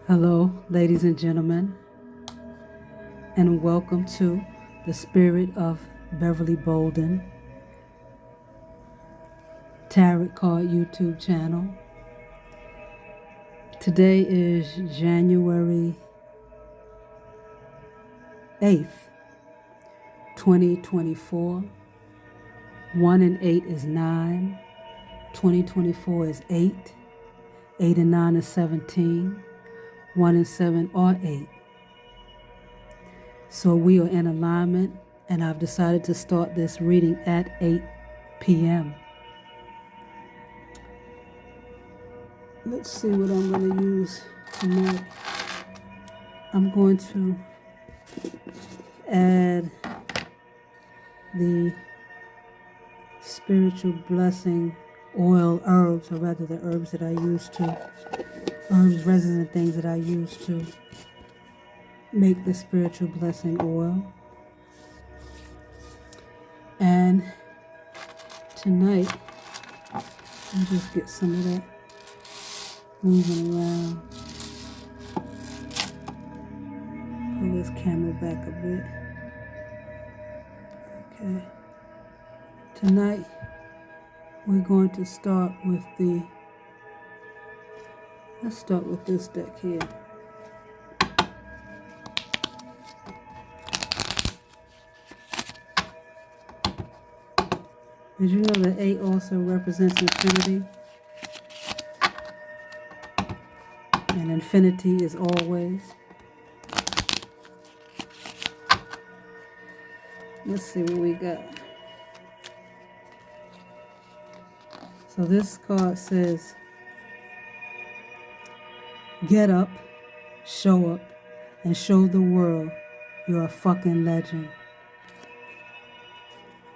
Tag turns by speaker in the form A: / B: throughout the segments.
A: Hello, ladies and gentlemen, and welcome to the Spirit of Beverly Bolden Tarot Card YouTube channel. Today is January 8th, 2024. 1 and 8 is 9. 2024 is 8. 8 and 9 is 17. 1 and 7 are 8. So we are in alignment, and I've decided to start this reading at 8 p.m. Let's see what I'm going to use tonight. I'm going to add the spiritual blessing oil herbs, or rather the herbs that I use to, herbs, resins, and things that I use to make the spiritual blessing oil. And tonight, I'll just get some of that moving around. Pull this camera back a bit. Okay. Tonight, we're going to start with let's start with this deck here. Did you know that 8 also represents infinity? And infinity is always. Let's see what we got. So this card says, get up, show up, and show the world you're a fucking legend.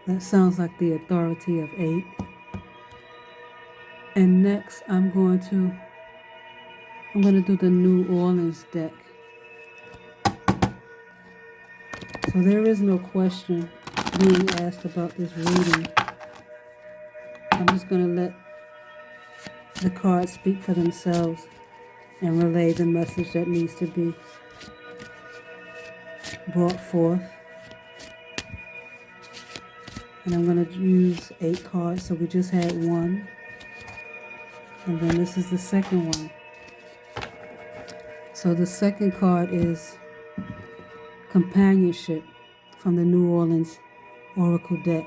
A: That sounds like the authority of 8. And next, I'm going to do the New Orleans deck. So there is no question being asked about this reading. I'm just going to let the cards speak for themselves and relay the message that needs to be brought forth. And I'm going to use 8 cards, so we just had 1. And then this is the second one. So the second card is Companionship from the New Orleans Oracle deck.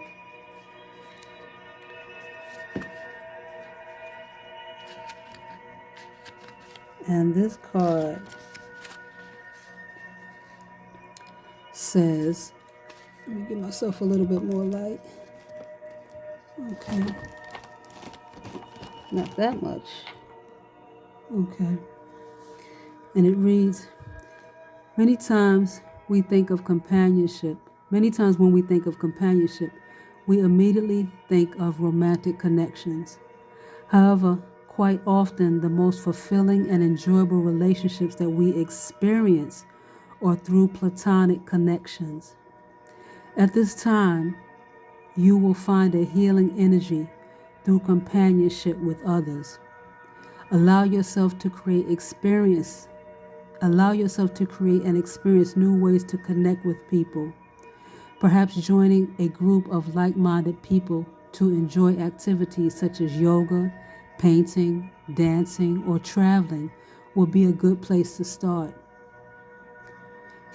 A: And this card says, let me give myself a little bit more light. Okay. Not that much. Okay. And it reads, many times when we think of companionship, we immediately think of romantic connections. However, quite often the most fulfilling and enjoyable relationships that we experience are through platonic connections. At this time, you will find a healing energy through companionship with others. Allow yourself to create and experience new ways to connect with people. Perhaps joining a group of like-minded people to enjoy activities such as yoga, painting, dancing, or traveling will be a good place to start.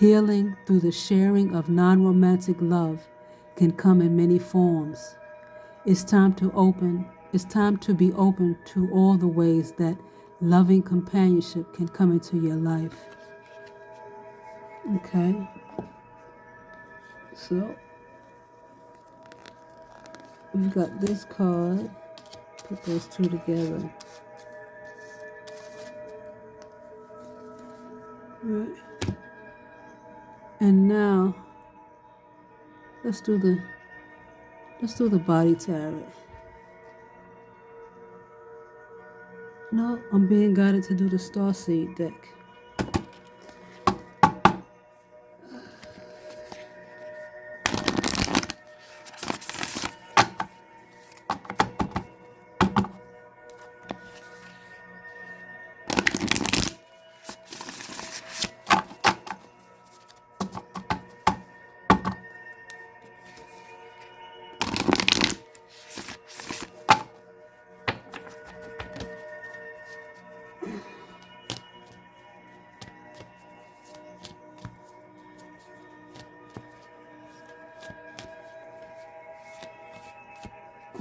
A: Healing through the sharing of non-romantic love can come in many forms. It's time to be open to all the ways that loving companionship can come into your life. Okay. So we've got this card. Put those two together. All right. And now let's do the body tarot. No, I'm being guided to do the Starseed deck.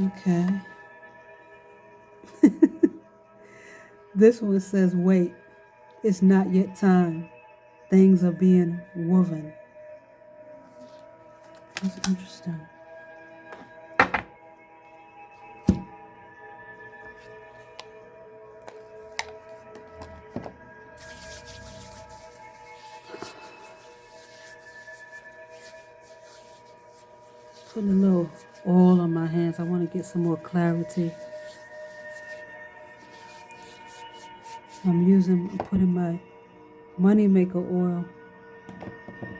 A: Okay. This one says, wait, it's not yet time. Things are being woven. That's interesting. Putting a little oil on my hands. I want to get some more clarity. I'm putting my moneymaker oil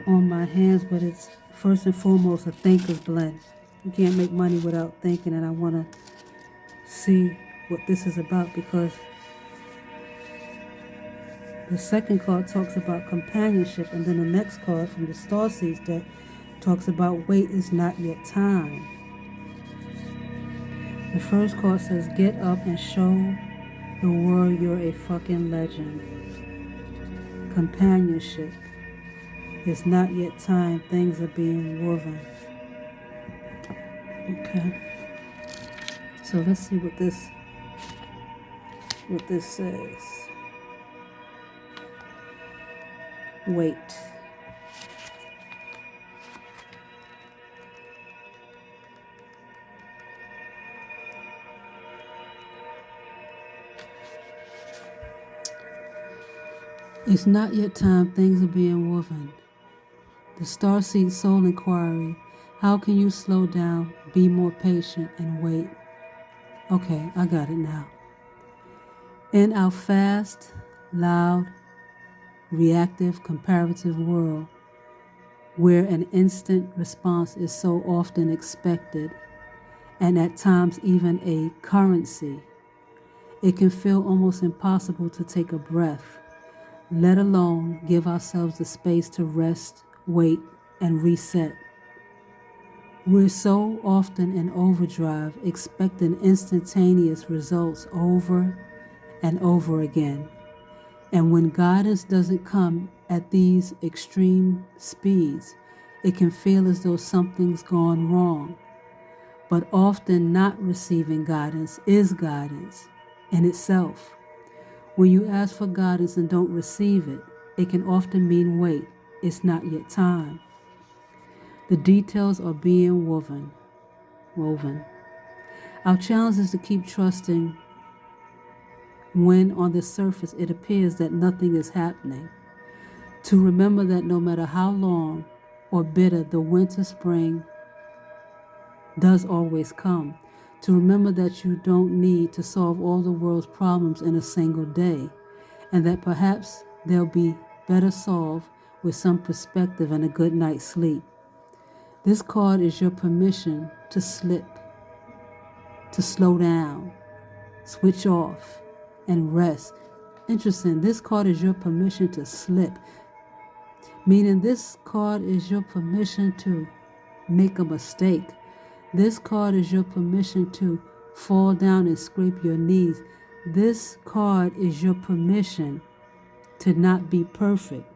A: on my hands, but it's first and foremost a thinker's blend. You can't make money without thinking, and I want to see what this is about, because the second card talks about companionship, and then the next card from the Starseeds deck talks about wait is not yet time. The first card says get up and show the world you're a fucking legend. Companionship. It's not yet time. Things are being woven. Okay. So let's see what this says. Wait. It's not yet time. Things are being woven. The Starseed Soul Inquiry. How can you slow down, be more patient, and wait? Okay, I got it now. In our fast, loud, reactive, comparative world, where an instant response is so often expected, and at times even a currency, it can feel almost impossible to take a breath, let alone give ourselves the space to rest, wait, and reset. We're so often in overdrive, expecting instantaneous results over and over again. And when guidance doesn't come at these extreme speeds, it can feel as though something's gone wrong. But often not receiving guidance is guidance in itself. When you ask for guidance and don't receive it, it can often mean wait, it's not yet time. The details are being woven. Our challenge is to keep trusting when on the surface it appears that nothing is happening. To remember that no matter how long or bitter the winter, spring does always come. To remember that you don't need to solve all the world's problems in a single day, and that perhaps they'll be better solved with some perspective and a good night's sleep. This card is your permission to slip, to slow down, switch off, and rest. Interesting, this card is your permission to slip, meaning this card is your permission to make a mistake. This card is your permission to fall down and scrape your knees. This card is your permission to not be perfect.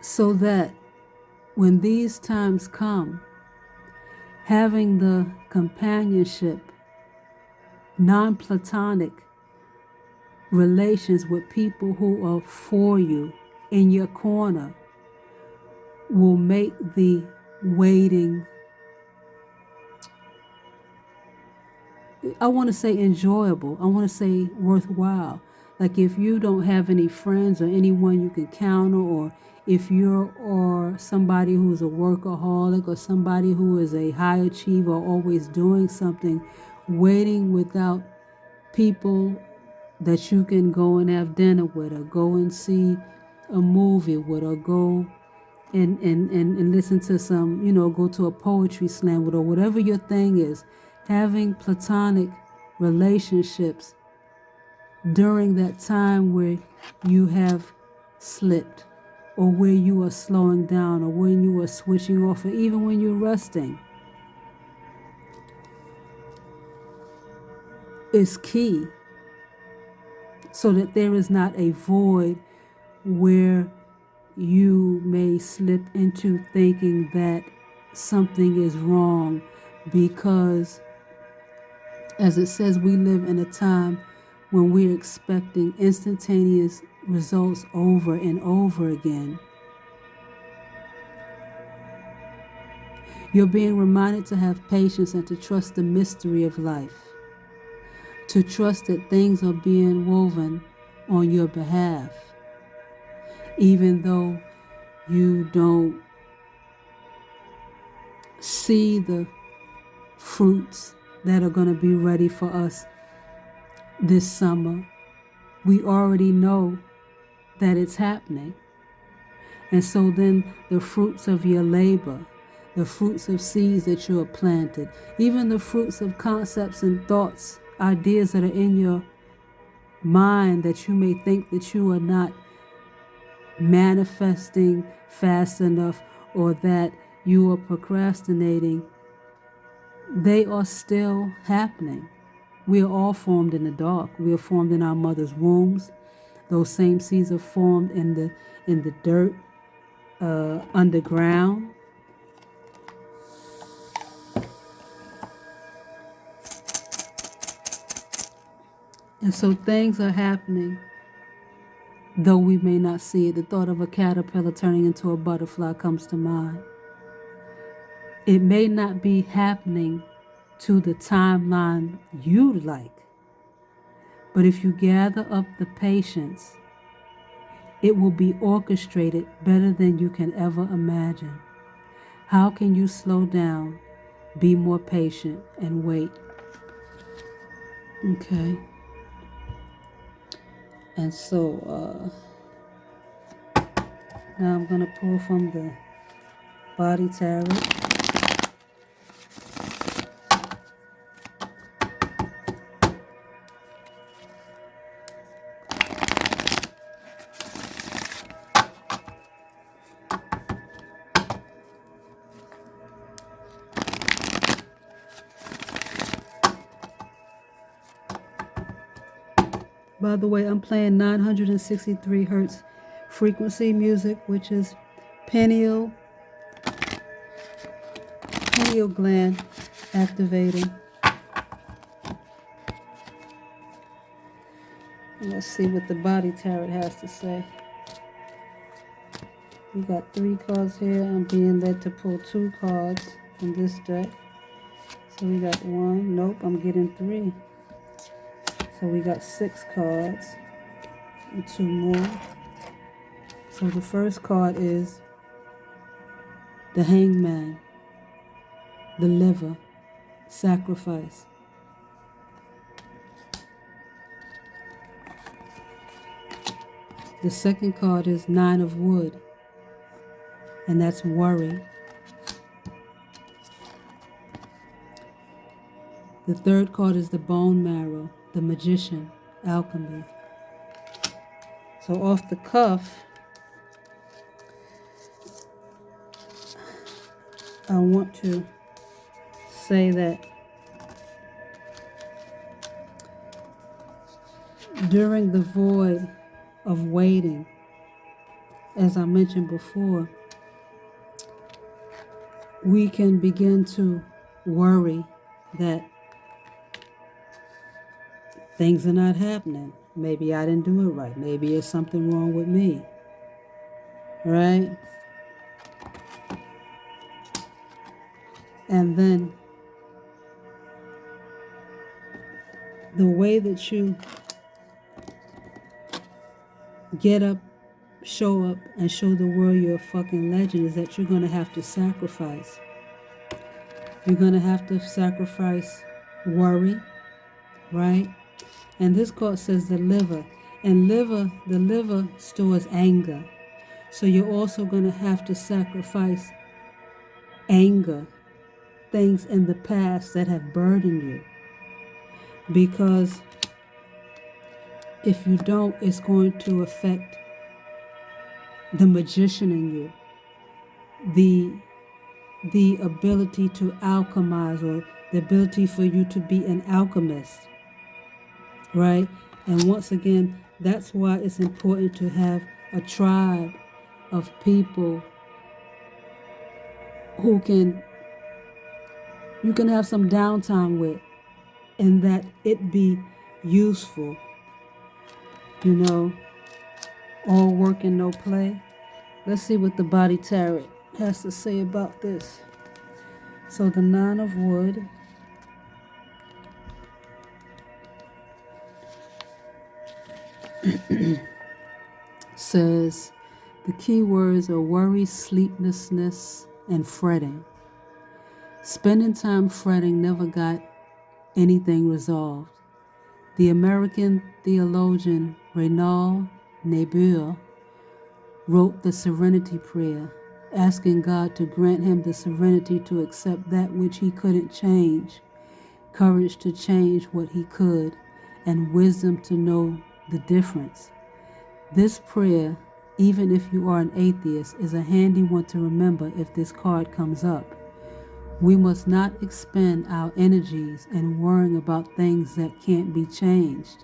A: So that when these times come, having the companionship, non-platonic relations with people who are for you, in your corner, will make the waiting, I want to say enjoyable, I want to say worthwhile. Like if you don't have any friends or anyone you can count on, or if you're or somebody who's a workaholic or somebody who is a high achiever, always doing something, waiting without people that you can go and have dinner with, or go and see a movie with, or go and listen to some, go to a poetry slam with, or whatever your thing is, having platonic relationships during that time where you have slipped, or where you are slowing down, or when you are switching off, or even when you're resting, is key, so that there is not a void where you may slip into thinking that something is wrong because, as it says, we live in a time when we're expecting instantaneous results over and over again. You're being reminded to have patience and to trust the mystery of life, to trust that things are being woven on your behalf, even though you don't see the fruits that are going to be ready for us this summer. We already know that it's happening. And so then the fruits of your labor, the fruits of seeds that you have planted, even the fruits of concepts and thoughts, ideas that are in your mind that you may think that you are not manifesting fast enough or that you are procrastinating, they are still happening. We are all formed in the dark. We are formed in our mother's wombs. Those same seeds are formed in the dirt, underground. And so things are happening, though we may not see it. The thought of a caterpillar turning into a butterfly comes to mind. It may not be happening to the timeline you'd like, but if you gather up the patience, it will be orchestrated better than you can ever imagine. How can you slow down, be more patient, and wait? Okay. And so now I'm going to pull from the body tarot. By the way, I'm playing 963 hertz frequency music, which is pineal gland activating. Let's see what the body tarot has to say. We got 3 cards here. I'm being led to pull 2 cards from this deck. So we got 1. Nope, I'm getting 3. So we got 6 cards and 2 more. So the first card is the hangman, the liver, sacrifice. The second card is 9 of wood, and that's worry. The third card is the bone marrow, the magician, alchemy. So off the cuff, I want to say that during the void of waiting, as I mentioned before, we can begin to worry that things are not happening. Maybe I didn't do it right. Maybe there's something wrong with me. Right? And then the way that you get up, show up, and show the world you're a fucking legend is that you're going to have to sacrifice. You're going to have to sacrifice worry, right? And this card says the liver. And the liver stores anger. So you're also going to have to sacrifice anger, things in the past that have burdened you. Because if you don't, it's going to affect the magician in you, the ability to alchemize, or the ability for you to be an alchemist, right? And once again, that's why it's important to have a tribe of people who you can have some downtime with, and that it be useful. All work and no play. Let's see what the body tarot has to say about this. So the Nine of Wood, says the key words are worry, sleeplessness, and fretting. Spending time fretting never got anything resolved. The American theologian Renaud Niebuhr wrote the Serenity Prayer, asking God to grant him the serenity to accept that which he couldn't change, courage to change what he could, and wisdom to know the difference. This prayer, even if you are an atheist, is a handy one to remember if this card comes up. We must not expend our energies in worrying about things that can't be changed.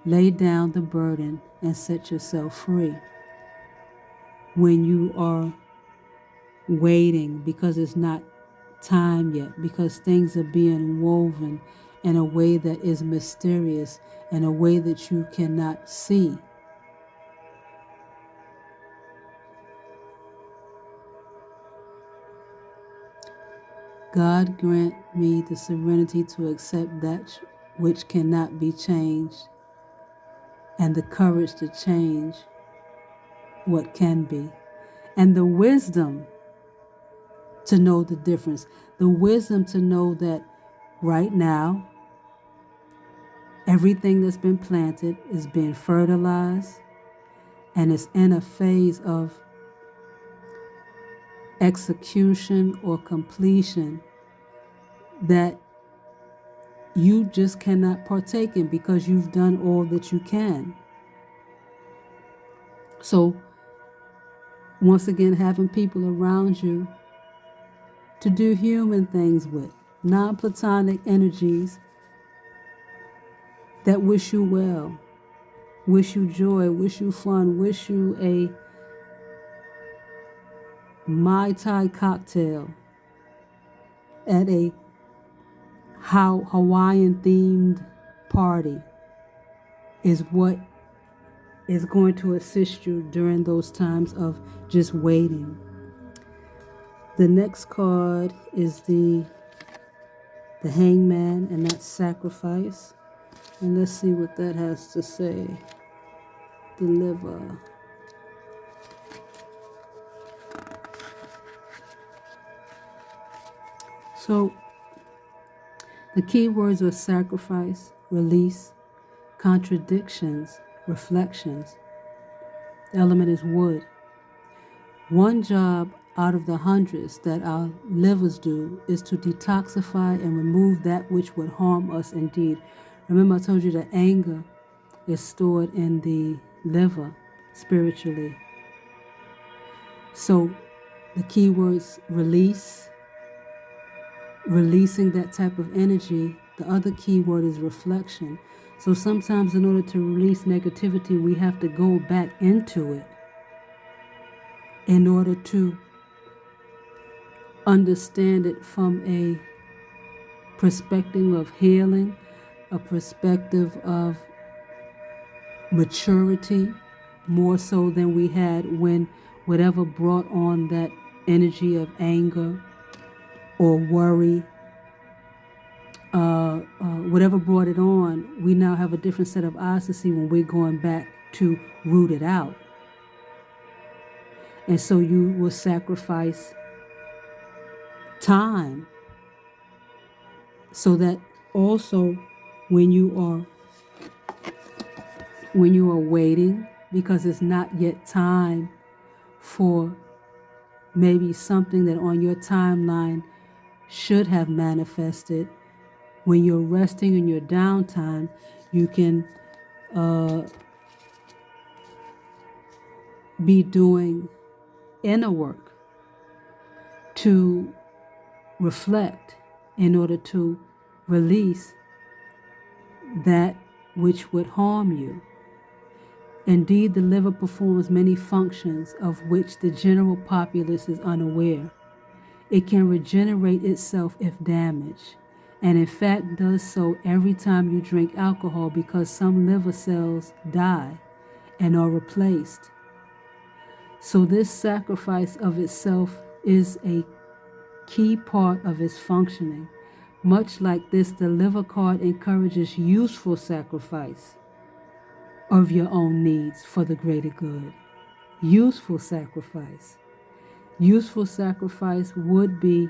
A: Lay down the burden and set yourself free. When you are waiting because it's not time yet, because things are being woven in a way that is mysterious, in a way that you cannot see. God grant me the serenity to accept that which cannot be changed, and the courage to change what can be, and the wisdom to know the difference, the wisdom to know that right now, everything that's been planted is being fertilized and is in a phase of execution or completion that you just cannot partake in because you've done all that you can. So, once again, having people around you to do human things with, non-platonic energies that wish you well, wish you joy, wish you fun, wish you a Mai Tai cocktail at a Hawaiian themed party is what is going to assist you during those times of just waiting. The next card is the Hangman, and that's sacrifice. And let's see what that has to say. The Liver. So the key words are sacrifice, release, contradictions, reflections. The element is wood. One job out of the hundreds that our livers do is to detoxify and remove that which would harm us indeed. Remember I told you that anger is stored in the liver spiritually. So the key words release, releasing that type of energy. The other key word is reflection. So sometimes in order to release negativity, we have to go back into it in order to understand it from a perspective of healing, a perspective of maturity, more so than we had when whatever brought on that energy of anger or worry, whatever brought it on, we now have a different set of eyes to see when we're going back to root it out. And so you will sacrifice time so that also when you are waiting, because it's not yet time for maybe something that on your timeline should have manifested, when you're resting in your downtime, you can be doing inner work to reflect in order to release that which would harm you. Indeed, the liver performs many functions of which the general populace is unaware. It can regenerate itself if damaged, and in fact does so every time you drink alcohol, because some liver cells die and are replaced. So this sacrifice of itself is a key part of its functioning. Much like this, the liver card encourages useful sacrifice of your own needs for the greater good. Useful sacrifice. Useful sacrifice would be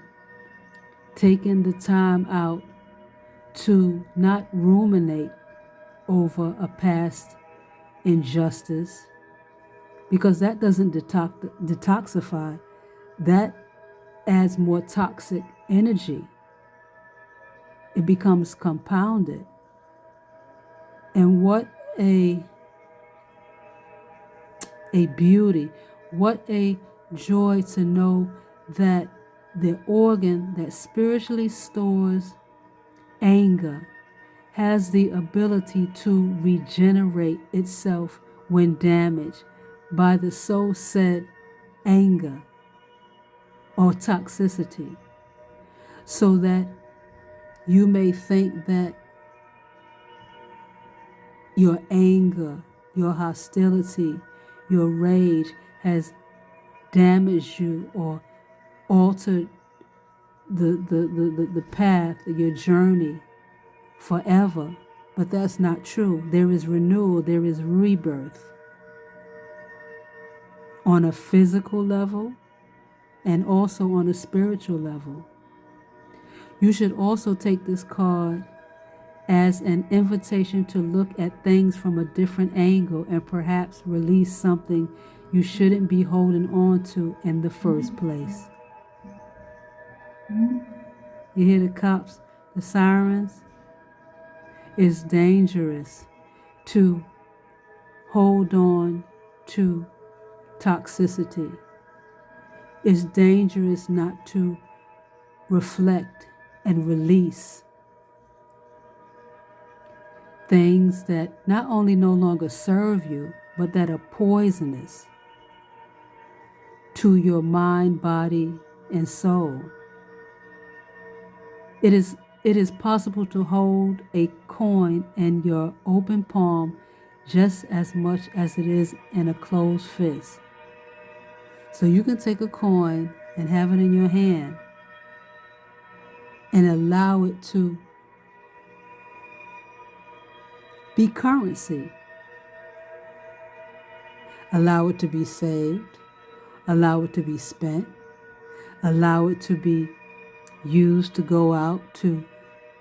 A: taking the time out to not ruminate over a past injustice, because that doesn't detoxify. That adds more toxic energy. It becomes compounded. And what a beauty, what a joy to know that the organ that spiritually stores anger has the ability to regenerate itself when damaged by the so said anger or toxicity, so that you may think that your anger, your hostility, your rage has damaged you or altered the path, your journey forever. But that's not true. There is renewal, there is rebirth on a physical level and also on a spiritual level. You should also take this card as an invitation to look at things from a different angle and perhaps release something you shouldn't be holding on to in the first place. You hear the cops, the sirens? It's dangerous to hold on to toxicity. It's dangerous not to reflect and release things that not only no longer serve you, but that are poisonous to your mind, body, and soul. It is possible to hold a coin in your open palm just as much as it is in a closed fist. So you can take a coin and have it in your hand and allow it to be currency. Allow it to be saved. Allow it to be spent. Allow it to be used to go out to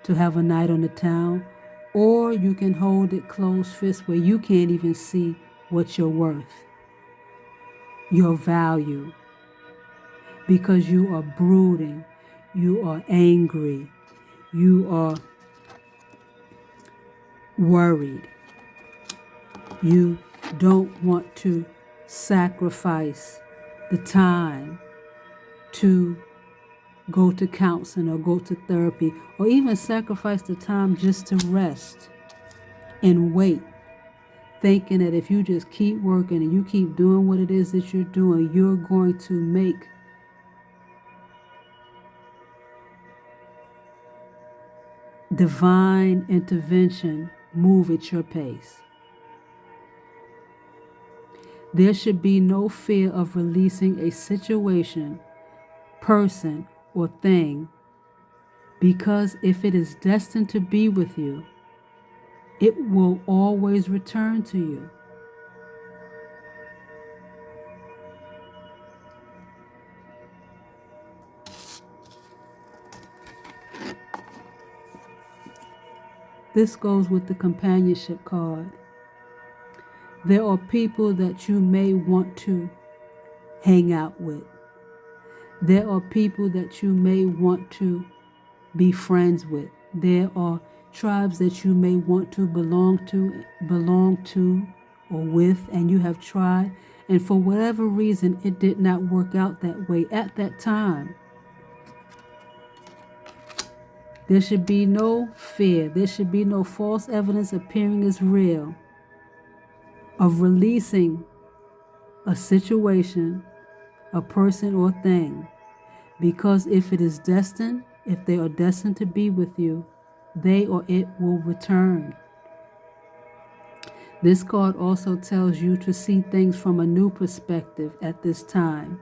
A: have a night on the town. Or you can hold it closed fist where you can't even see what you're worth, your value, because you are brooding, you are angry, you are worried. You don't want to sacrifice the time to go to counseling or go to therapy, or even sacrifice the time just to rest and wait, thinking that if you just keep working and you keep doing what it is that you're doing, you're going to make divine intervention move at your pace. There should be no fear of releasing a situation, person, or thing, because if it is destined to be with you, it will always return to you. This goes with the companionship card. There are people that you may want to hang out with. There are people that you may want to be friends with. There are tribes that you may want to belong to or with, and you have tried, and for whatever reason it did not work out that way at that time. There should be no fear. There should be no false evidence appearing as real of releasing a situation, a person or thing, because if they are destined to be with you, they or it will return. This card also tells you to see things from a new perspective at this time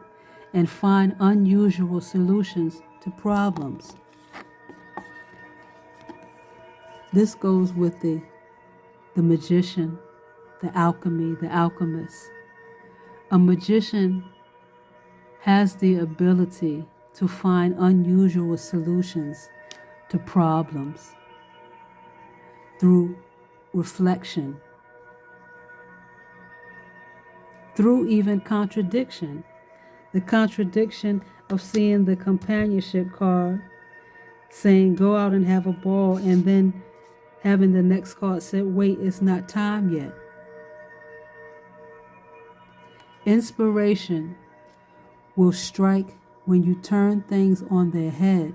A: and find unusual solutions to problems. This goes with the magician, the alchemy, the alchemist. A magician has the ability to find unusual solutions to problems through reflection, through even contradiction. The contradiction of seeing the companionship card saying go out and have a ball, and then having the next card say, wait, it's not time yet. Inspiration will strike when you turn things on their head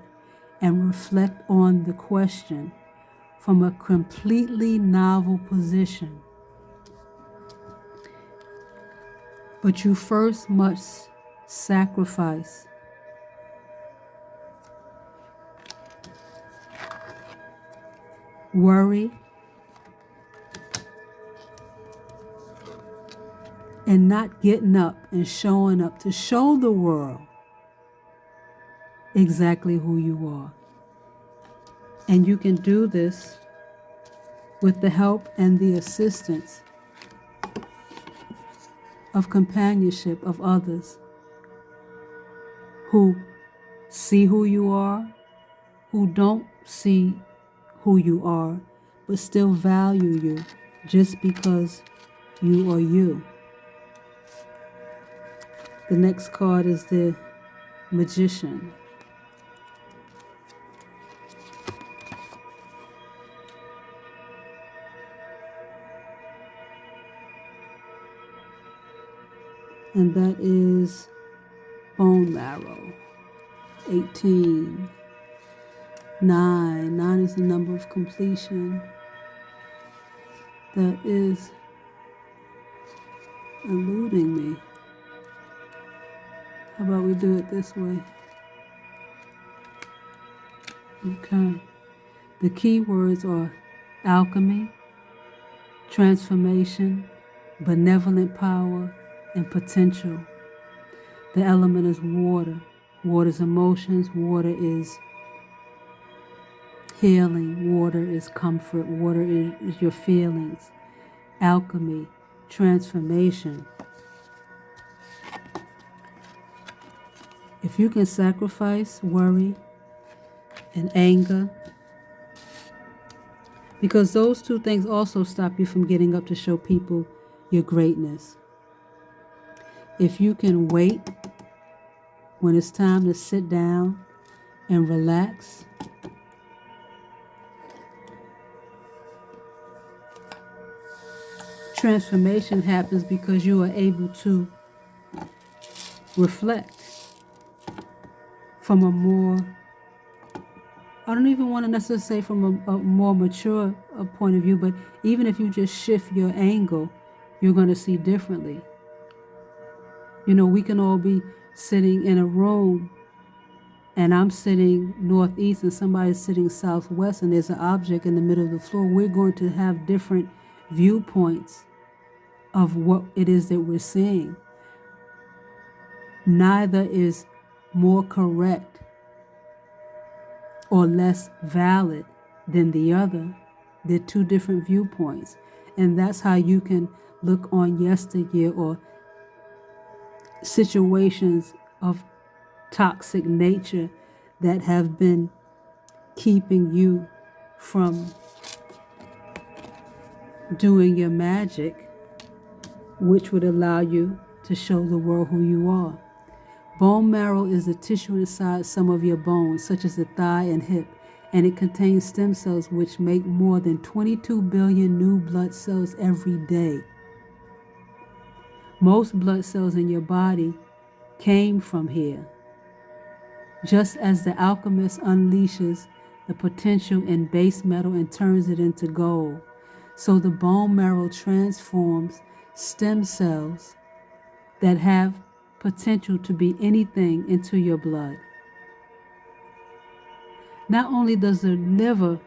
A: and reflect on the question from a completely novel position. But you first must sacrifice worry and not getting up and showing up to show the world exactly who you are. And you can do this with the help and the assistance of companionship of others who see who you are, who don't see who you are, but still value you just because you are you. The next card is the magician. And that is bone marrow. 18. 9. 9 is the number of completion. That is eluding me. How about we do it this way? Okay. The key words are alchemy, transformation, benevolent power, and potential. The element is water. Water is emotions. Water is healing. Water is comfort. Water is your feelings. Alchemy, transformation. If you can sacrifice worry and anger, because those two things also stop you from getting up to show people your greatness. If you can wait when it's time to sit down and relax, transformation happens because you are able to reflect from a more, I don't even want to necessarily say from a more mature point of view, but even if you just shift your angle, you're going to see differently. You know, we can all be sitting in a room and I'm sitting northeast and somebody's sitting southwest and there's an object in the middle of the floor. We're going to have different viewpoints of what it is that we're seeing. Neither is more correct or less valid than the other. They're two different viewpoints. And that's how you can look on yesteryear or situations of toxic nature that have been keeping you from doing your magic, which would allow you to show the world who you are. Bone marrow is the tissue inside some of your bones, such as the thigh and hip, and it contains stem cells which make more than 22 billion new blood cells every day. Most blood cells in your body came from here. Just as the alchemist unleashes the potential in base metal and turns it into gold, so the bone marrow transforms stem cells that have potential to be anything into your blood. Not only does the liver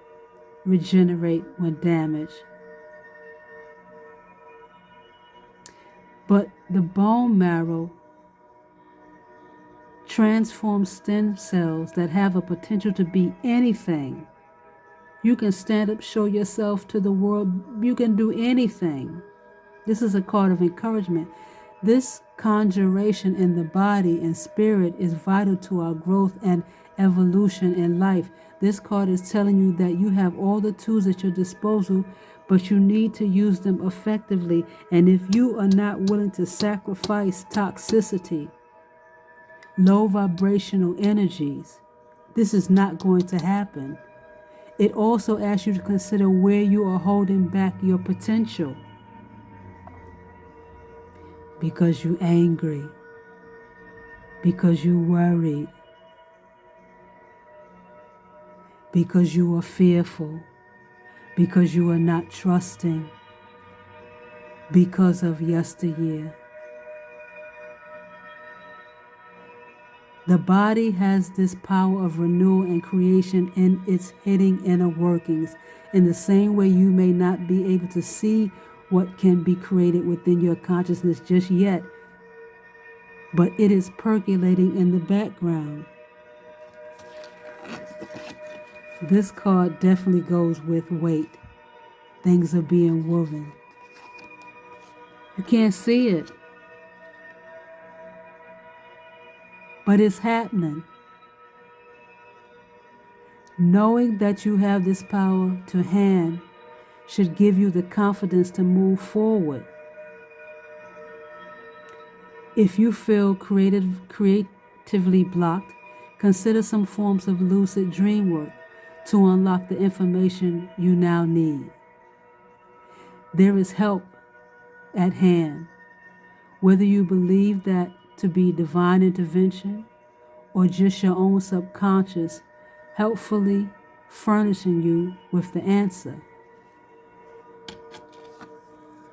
A: regenerate when damaged, but the bone marrow transforms stem cells that have a potential to be anything. You can stand up, show yourself to the world. You can do anything. This is a card of encouragement. This conjuration in the body and spirit is vital to our growth and evolution in life. This card is telling you that you have all the tools at your disposal, but you need to use them effectively. And if you are not willing to sacrifice toxicity, low vibrational energies, this is not going to happen. It also asks you to consider where you are holding back your potential. Because you're angry, because you're worried, because you are fearful, because you are not trusting, because of yesteryear. The body has this power of renewal and creation in its hidden inner workings. In the same way, you may not be able to see what can be created within your consciousness just yet, but it is percolating in the background. This card definitely goes with weight. Things are being woven. You can't see it, but it's happening. Knowing that you have this power to hand should give you the confidence to move forward. If you feel creatively blocked, consider some forms of lucid dream work to unlock the information you now need. There is help at hand, whether you believe that to be divine intervention or just your own subconscious helpfully furnishing you with the answer.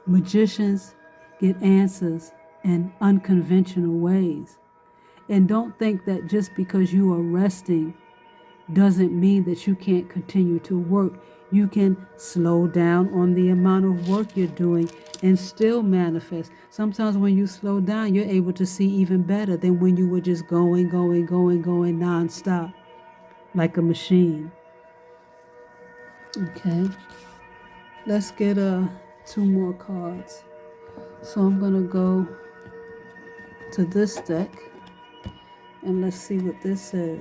A: Magicians get answers in unconventional ways. And don't think that just because you are resting doesn't mean that you can't continue to work. You can slow down on the amount of work you're doing and still manifest. Sometimes when you slow down, you're able to see even better than when you were just going nonstop, like a machine. Okay, let's get 2 more cards. So I'm gonna go to this deck and let's see what this says.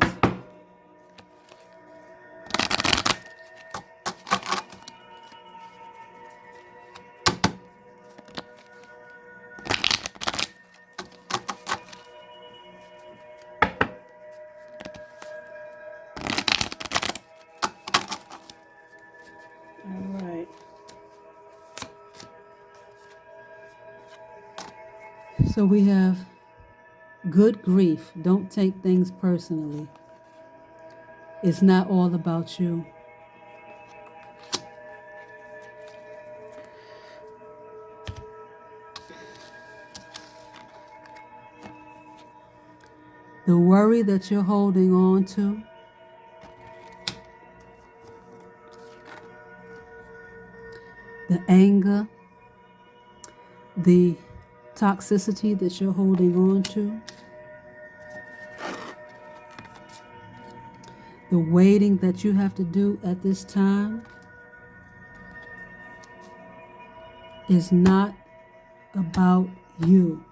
A: All right. So we have good grief. Don't take things personally. It's not all about you. The worry that you're holding on to, the anger, the toxicity that you're holding on to, the waiting that you have to do at this time is not about you.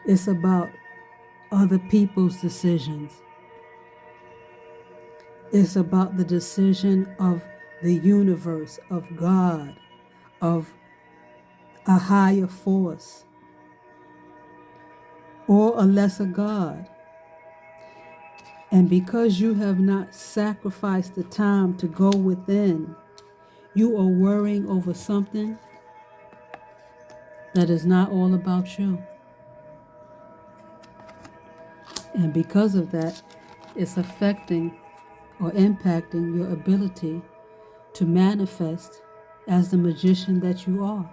A: It's about other people's decisions. It's about the decision of the universe, of God, of a higher force, or a lesser God. And because you have not sacrificed the time to go within, you are worrying over something that is not all about you. And because of that, it's affecting or impacting your ability to manifest as the magician that you are.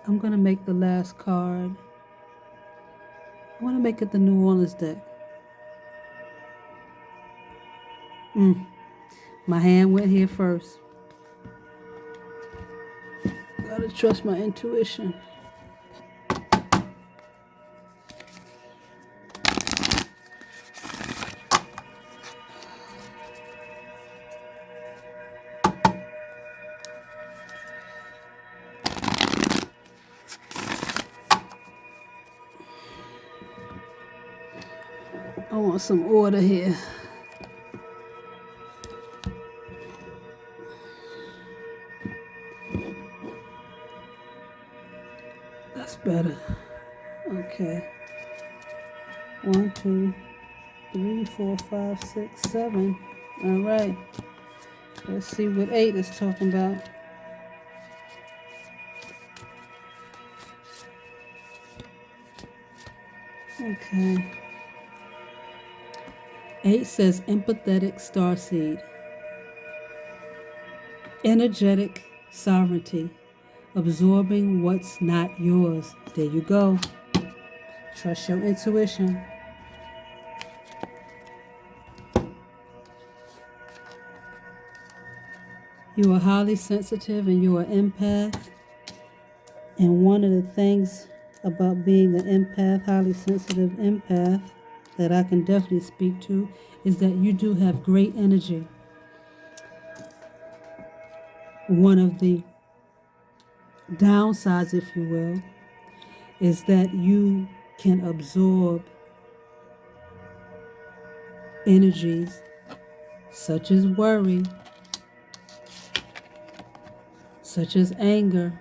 A: I'm going to make the last card. I want to make it the New Orleans deck. My hand went here first. Gotta trust my intuition. I want some order here. That's better. Okay. 1, 2, 3, 4, 5, 6, 7. All right. Let's see what 8 is talking about. Okay. 8 says empathetic starseed. Energetic sovereignty. Absorbing what's not yours. There you go. Trust your intuition. You are highly sensitive and you are an empath. And one of the things about being an empath, highly sensitive empath, that I can definitely speak to is that you do have great energy. One of the downsides, if you will, is that you can absorb energies such as worry, such as anger,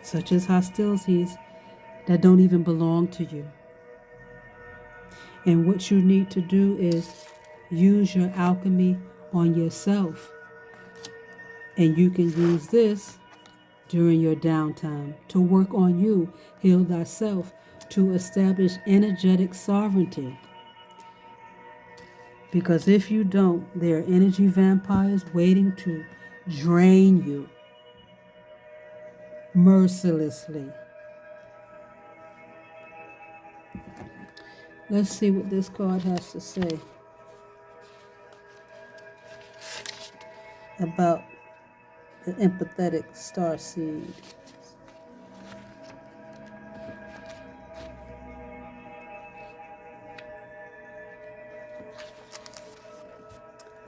A: such as hostilities that don't even belong to you. And what you need to do is use your alchemy on yourself. And you can use this during your downtime to work on you, heal thyself, to establish energetic sovereignty. Because if you don't, there are energy vampires waiting to drain you mercilessly. Let's see what this card has to say about the empathetic starseed.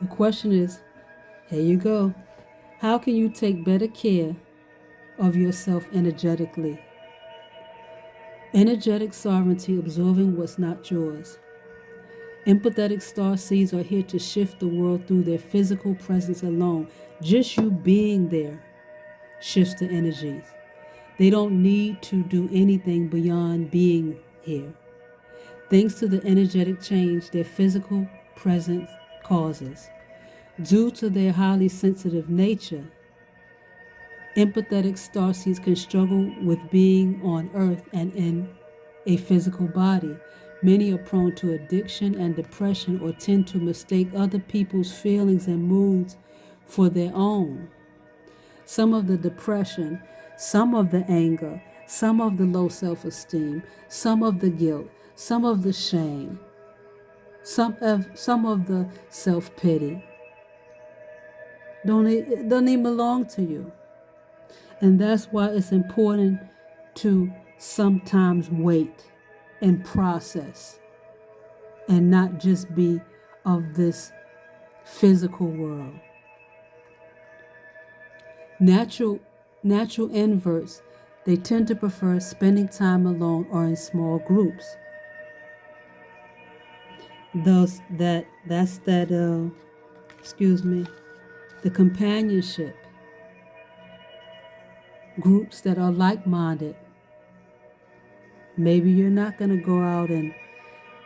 A: The question is, here you go. How can you take better care of yourself energetically? Energetic sovereignty, absorbing what's not yours. Empathetic starseeds are here to shift the world through their physical presence alone. Just you being there shifts the energies. They don't need to do anything beyond being here. Thanks to the energetic change their physical presence causes. Due to their highly sensitive nature, empathetic starseeds can struggle with being on Earth and in a physical body. Many are prone to addiction and depression or tend to mistake other people's feelings and moods for their own. Some of the depression, some of the anger, some of the low self-esteem, some of the guilt, some of the shame, some of the self-pity don't even belong to you. And that's why it's important to sometimes wait and process and not just be of this physical world. Natural inverts, they tend to prefer spending time alone or in small groups. Thus, the companionship, groups that are like-minded. Maybe you're not going to go out and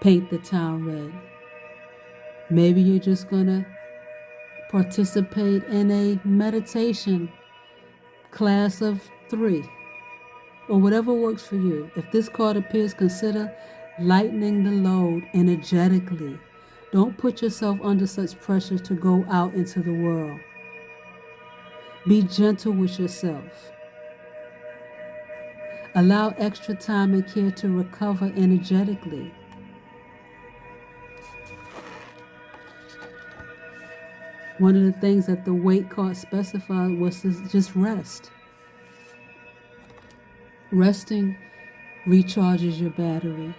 A: paint the town red. Maybe you're just going to participate in a meditation class of 3 or whatever works for you. If this card appears, consider lightening the load energetically. Don't put yourself under such pressure to go out into the world. Be gentle with yourself. Allow extra time and care to recover energetically. One of the things that the weight card specified was to just rest. Resting recharges your battery.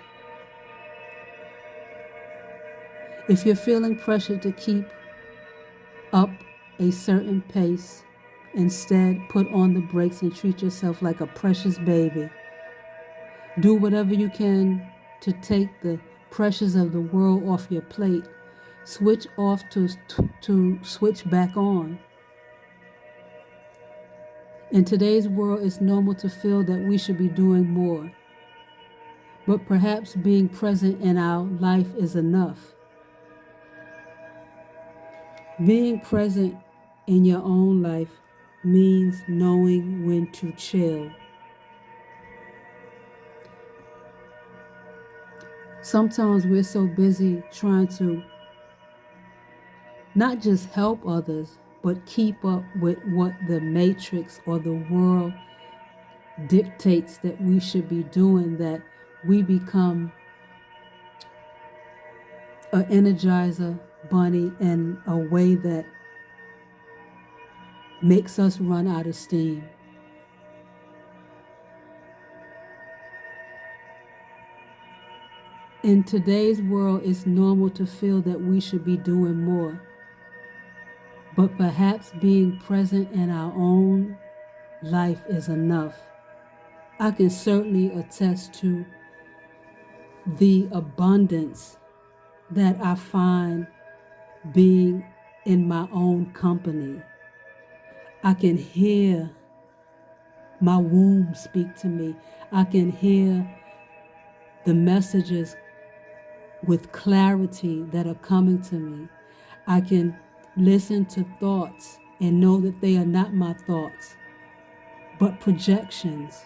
A: If you're feeling pressured to keep up a certain pace, instead put on the brakes and treat yourself like a precious baby. Do whatever you can to take the pressures of the world off your plate. Switch off to switch back on. In today's world, it's normal to feel that we should be doing more. But perhaps being present in our life is enough. Being present in your own life means knowing when to chill. Sometimes we're so busy trying to not just help others, but keep up with what the matrix or the world dictates that we should be doing, that we become an energizer bunny in a way that makes us run out of steam. In today's world, it's normal to feel that we should be doing more. But perhaps being present in our own life is enough. I can certainly attest to the abundance that I find being in my own company. I can hear my womb speak to me. I can hear the messages with clarity that are coming to me. I can listen to thoughts and know that they are not my thoughts, but projections.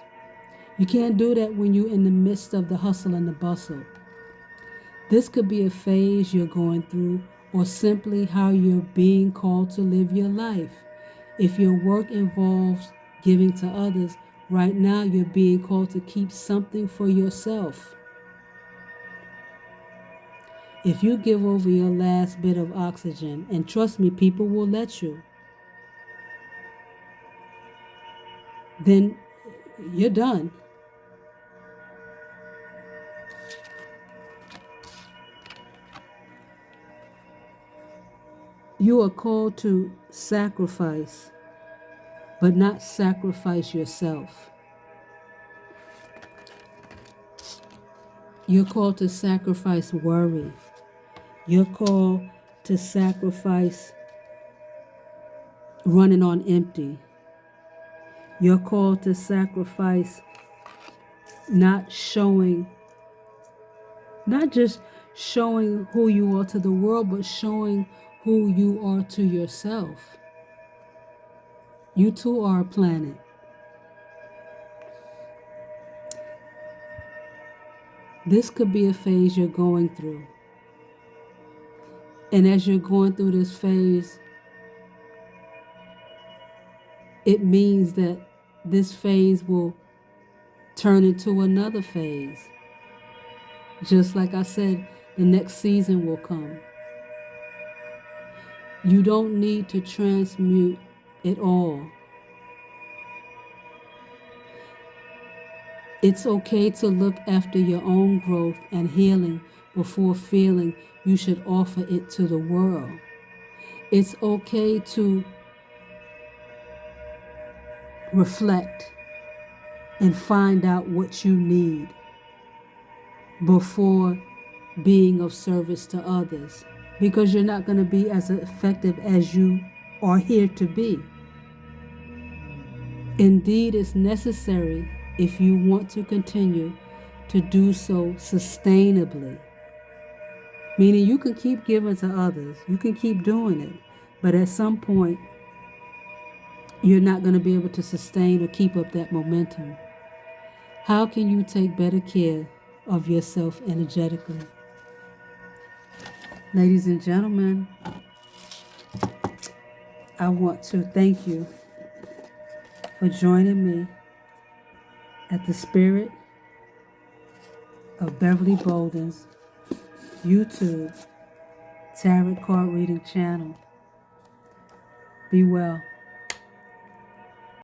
A: You can't do that when you're in the midst of the hustle and the bustle. This could be a phase you're going through, or simply how you're being called to live your life. If your work involves giving to others, right now you're being called to keep something for yourself. If you give over your last bit of oxygen, and trust me, people will let you, then you're done. You are called to sacrifice, but not sacrifice yourself. You're called to sacrifice worry. You're called to sacrifice running on empty. You're called to sacrifice not just showing who you are to the world, but showing who you are to yourself. You too are a planet. This could be a phase you're going through. And as you're going through this phase, it means that this phase will turn into another phase. Just like I said, the next season will come. You don't need to transmute it all. It's okay to look after your own growth and healing before feeling you should offer it to the world. It's okay to reflect and find out what you need before being of service to others, because you're not going to be as effective as you are here to be. Indeed, it's necessary if you want to continue to do so sustainably. Meaning you can keep giving to others, you can keep doing it, but at some point, you're not going to be able to sustain or keep up that momentum. How can you take better care of yourself energetically? Ladies and gentlemen, I want to thank you for joining me at the Spirit of Beverly Bolden's YouTube Tarot Card Reading channel. Be well.